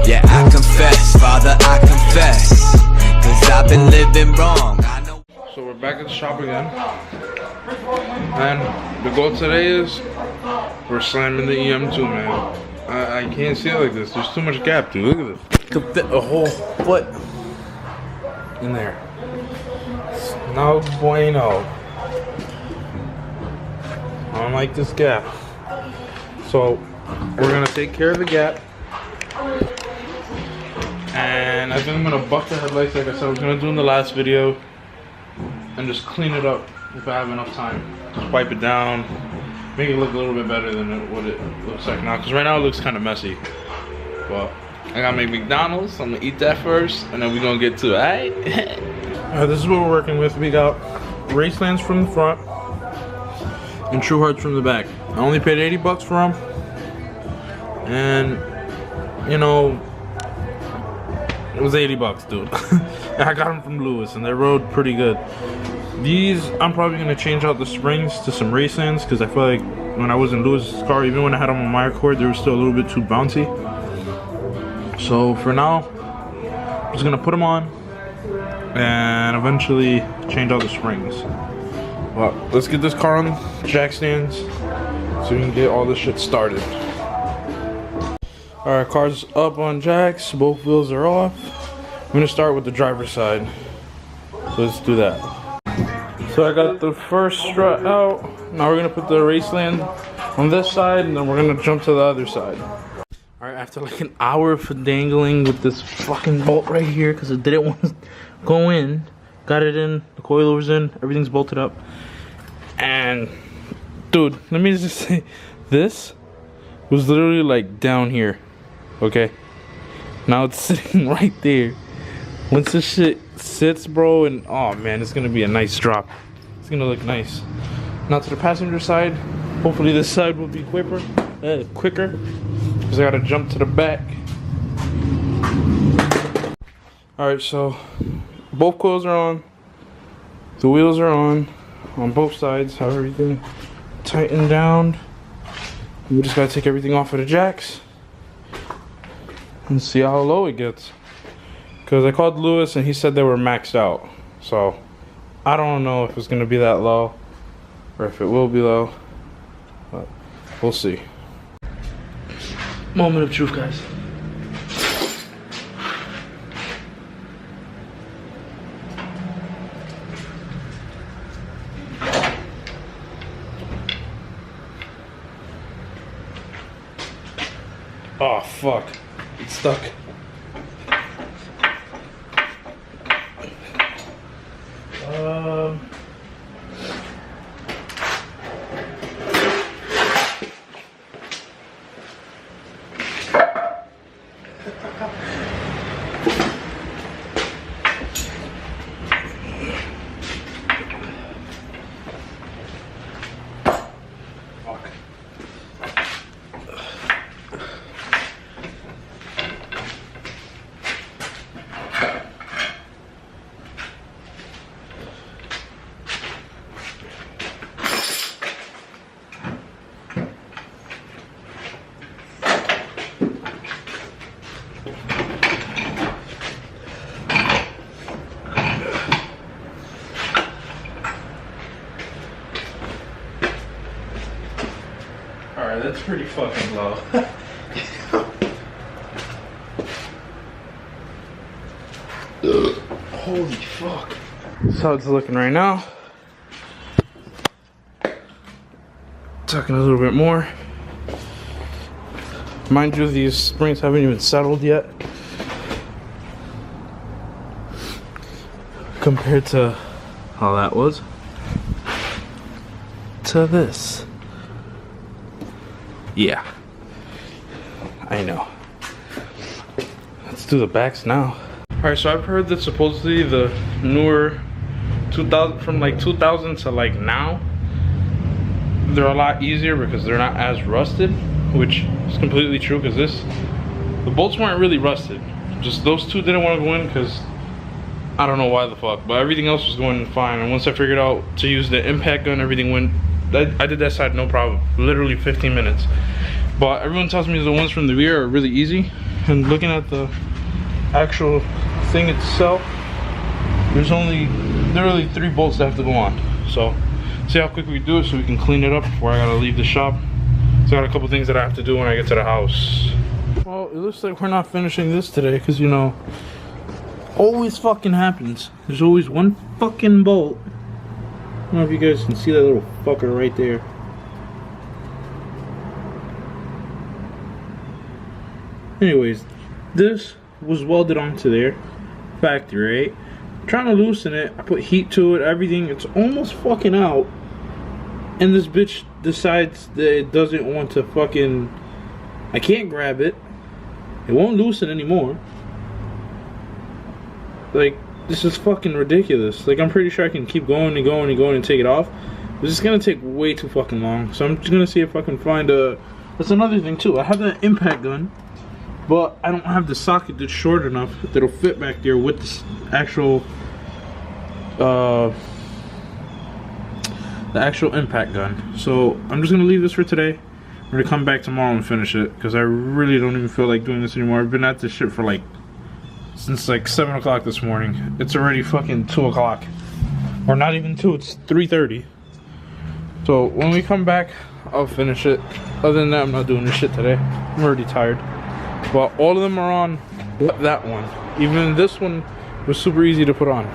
Yeah, I confess, Father, I confess, 'cause I've been living wrong. I know. So we're back at the shop again, and the goal today is we're slamming the EM2, man. I can't see it like this. There's too much gap, dude. Look at this. You could fit a whole foot in there. It's no bueno. I don't like this gap. So we're gonna take care of the gap, and I think I'm gonna buff the headlights like I said I was gonna do in the last video, and just clean it up if I have enough time. Just wipe it down, make it look a little bit better than what it looks like now, because right now it looks kind of messy. Well, I gotta make McDonald's, so I'm gonna eat that first, and then we're gonna get to it, alright? Alright, this is what we're working with. We got Racelands from the front and True Hearts from the back. I only paid 80 bucks for them, and you know, it was 80 bucks, dude. I got them from Lewis, and they rode pretty good. These, I'm probably gonna change out the springs to some Racelands, because I feel like when I was in Lewis's car, even when I had them on my Accord, they were still a little bit too bouncy. So for now, I'm just gonna put them on and eventually change out the springs. Well, let's get this car on jack stands so we can get all this shit started. Alright, car's up on jacks, both wheels are off. I'm gonna start with the driver's side. So let's do that. So I got the first strut out. Now we're gonna put the Raceland on this side, and then we're gonna jump to the other side. Alright, after like an hour of dangling with this fucking bolt right here, because it didn't want to go in, got it in, the coilovers in, everything's bolted up. And dude, let me just say, this was literally like down here, okay? Now it's sitting right there. Once this shit sits, bro, and oh man, it's gonna be a nice drop. It's gonna look nice. Now to the passenger side, hopefully this side will be quicker, because I gotta jump to the back. Alright, so both coils are on, the wheels are on both sides, have everything tightened down. We just gotta take everything off of the jacks and see how low it gets. Because I called Lewis and he said they were maxed out. So I don't know if it's gonna be that low or if it will be low, but we'll see. Moment of truth, guys. Oh fuck, it's stuck. Alright, that's pretty fucking low. Holy fuck. That's how it's looking right now. Tucking a little bit more. Mind you, these springs haven't even settled yet. Compared to how that was to this. Yeah, I know. Let's do the backs now. Alright, so I've heard that supposedly the newer 2000, from like 2000 to like now, they're a lot easier because they're not as rusted, which is completely true, because the bolts weren't really rusted. Just those two didn't want to go in because I don't know why the fuck, but everything else was going fine. And once I figured out to use the impact gun, everything went, I did that side no problem, literally 15 minutes. But everyone tells me the ones from the rear are really easy, and looking at the actual thing itself, there's only literally 3 bolts that have to go on. So see how quick we do it so we can clean it up before I gotta leave the shop. So I got a couple things that I have to do when I get to the house. Well, it looks like we're not finishing this today because, you know, always fucking happens. There's always one fucking bolt. I don't know if you guys can see that little fucker right there. Anyways, this was welded onto there, factory, right? I'm trying to loosen it, I put heat to it, everything, it's almost fucking out. And this bitch decides that it doesn't want to fucking, I can't grab it. It won't loosen anymore. Like, this is fucking ridiculous. Like, I'm pretty sure I can keep going and going and going and take it off. This is gonna take way too fucking long. So I'm just gonna see if I can find a, that's another thing too. I have that impact gun, but I don't have the socket that's short enough that'll fit back there with this actual the actual impact gun. So I'm just gonna leave this for today. I'm gonna come back tomorrow and finish it because I really don't even feel like doing this anymore. I've been at this shit for like since like 7 o'clock this morning. It's already fucking 2 o'clock, or not even 2, it's 3:30. So when we come back, I'll finish it. Other than that, I'm not doing this shit today. I'm already tired. But all of them are on that one. Even this one was super easy to put on.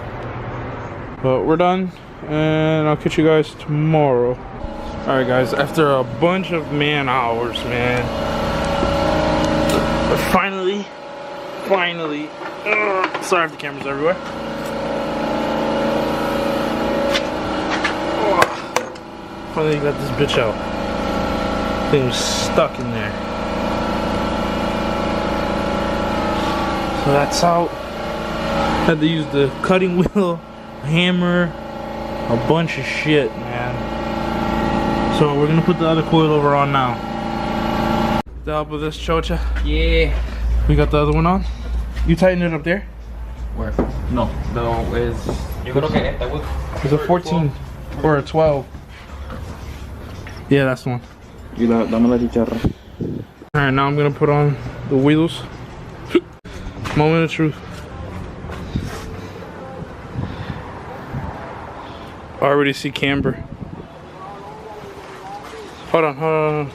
But we're done, and I'll catch you guys tomorrow. Alright guys, after a bunch of man hours, man, finally, sorry if the camera's everywhere. Finally got this bitch out. Thing was stuck in there. So that's out. Had to use the cutting wheel, a hammer, a bunch of shit, man. So we're gonna put the other coilover on now. The help of this chocha. Yeah. We got the other one on. You tighten it up there. Where? No, es. Yo creo que esta, güey. It's a 14 or a 12. Yeah, that's the one. Dame la chicharra. Alright, now I'm gonna put on the wheels. Moment of truth. I already see camber. Hold on.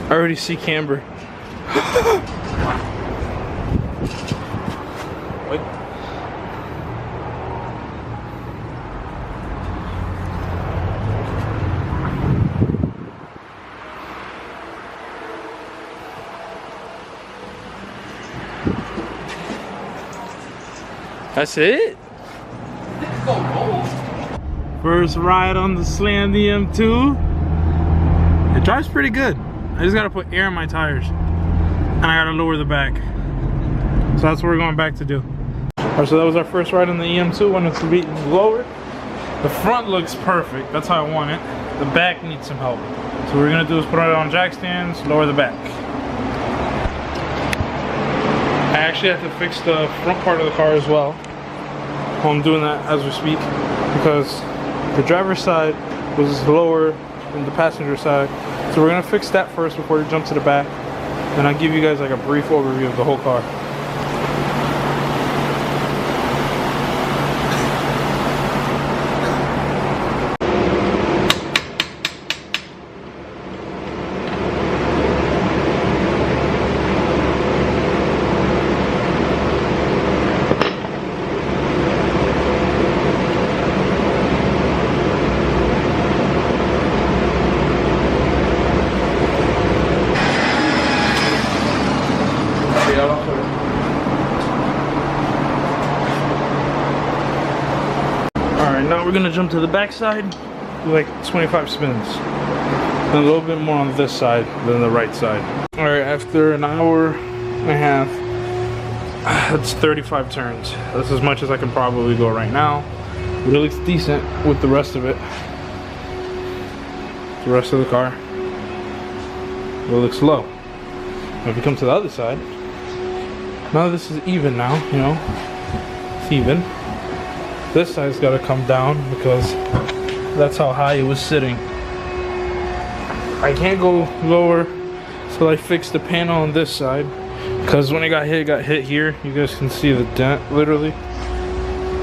I already see camber. Wait. That's it? First ride on the Slam EM2. It drives pretty good. I just gotta put air in my tires. And I gotta lower the back. So that's what we're going back to do. Alright, so that was our first ride on the EM2 when it's lowered. The front looks perfect. That's how I want it. The back needs some help. So what we're gonna do is put it on jack stands, lower the back. I actually have to fix the front part of the car as well. I'm doing that as we speak because the driver's side was lower than the passenger side. So we're gonna fix that first before we jump to the back. Then I'll give you guys like a brief overview of the whole car. Now we're gonna jump to the back side, do like 25 spins. And a little bit more on this side than the right side. Alright, after an hour and a half, that's 35 turns. That's as much as I can probably go right now. But it looks decent with the rest of it. The rest of the car. It looks low. Now if you come to the other side, now this is even now, you know. It's even. This side's got to come down because that's how high it was sitting. I can't go lower, so So I fixed the panel on this side, because when it got hit here. You guys can see the dent, literally.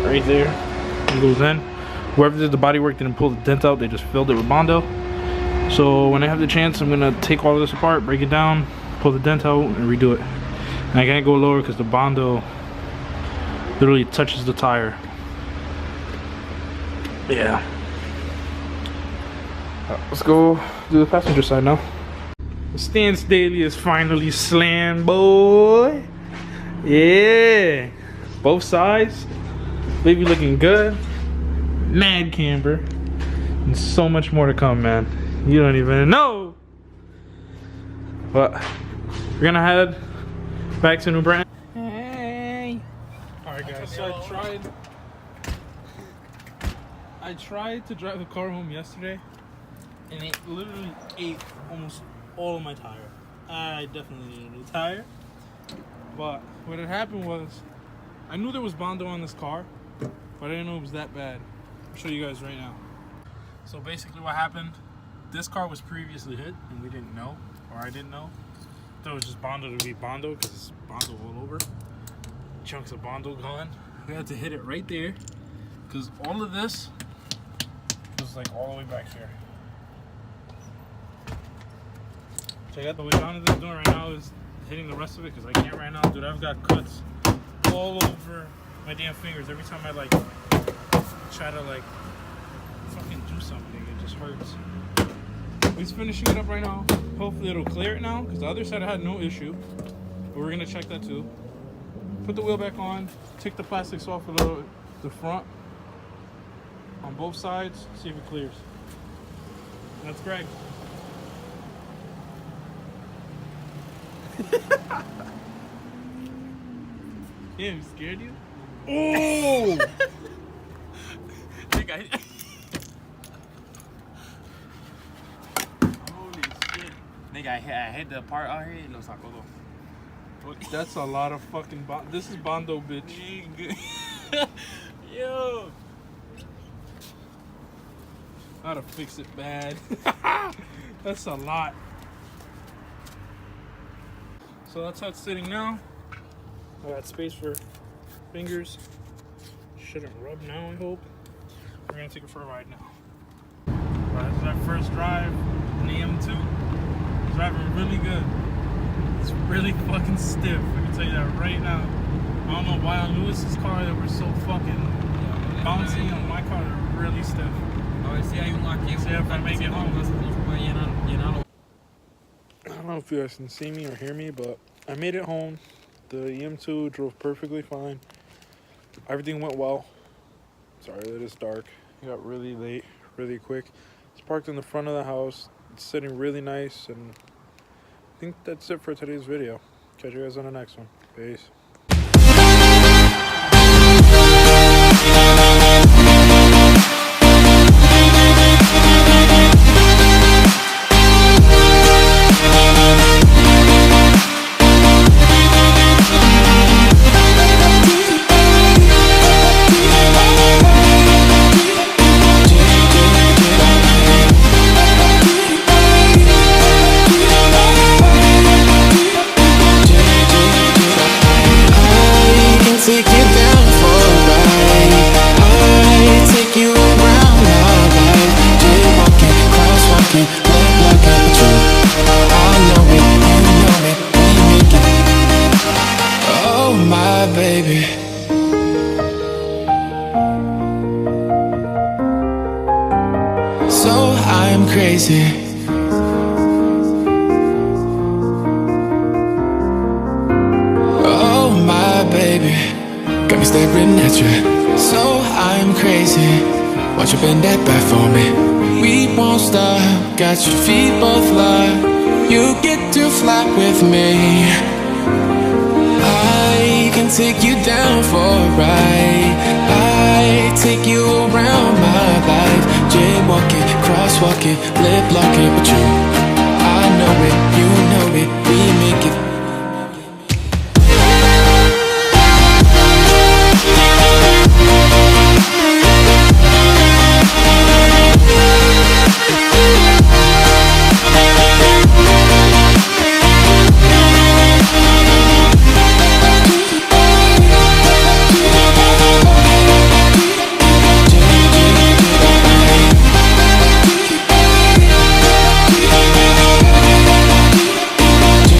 Right there. It goes in. Whoever did the body work didn't pull the dent out, they just filled it with Bondo. So when I have the chance, I'm gonna take all of this apart, break it down, pull the dent out, and redo it. And I can't go lower because the Bondo literally touches the tire. Yeah. Let's go do the passenger side now. The Stance Daily is finally slammed, boy. Yeah. Both sides. Baby looking good. Mad camber. And so much more to come, man. You don't even know. But we're gonna head back to New Britain. Hey. Alright guys, so I tried to drive the car home yesterday, and it literally ate almost all of my tire. I definitely need a new tire. But what had happened was, I knew there was Bondo on this car, but I didn't know it was that bad. I'll show you guys right now. So basically what happened, this car was previously hit, and we didn't know, or I didn't know. I thought it was just Bondo to be Bondo, because it's Bondo all over. Chunks of Bondo gone. We had to hit it right there, because all of this was like all the way back here. Check out the way Jonathan's doing right now is hitting the rest of it, because I can't right now. Dude, I've got cuts all over my damn fingers. Every time I like try to like fucking do something, it just hurts. He's finishing it up right now. Hopefully it'll clear it now, because the other side I had no issue. But we're gonna check that too. Put the wheel back on, take the plastics off of the front on both sides, see if it clears. That's Greg. Yeah, I'm scared you. Oh! Holy shit. Nigga, I hit the part out here, lo sacó todo. That's a lot of fucking Bondo. This is Bondo, bitch. Yo! How to fix it bad. That's a lot. So that's how it's sitting now. I got space for fingers. Shouldn't rub now, I hope. We're gonna take it for a ride now. Alright, this is our first drive in the EM2. It's driving really good. It's really fucking stiff. I can tell you that right now. I don't know why on Lewis's car they were so fucking bouncy. On my car they're really stiff. See if I make it home. I don't know if you guys can see me or hear me, but I made it home. The EM2 drove perfectly fine. Everything went well. Sorry that it's dark. It got really late, really quick. It's parked in the front of the house. It's sitting really nice, and I think that's it for today's video. Catch you guys on the next one. Peace. Crazy. Oh my baby, got me staring at you. So I'm crazy. Won't you bend that back for me? We won't stop. Got your feet both locked. You get to fly with me. I can take you down for a ride. I take you around my life. Jaywalking, crosswalking, lip locking with you.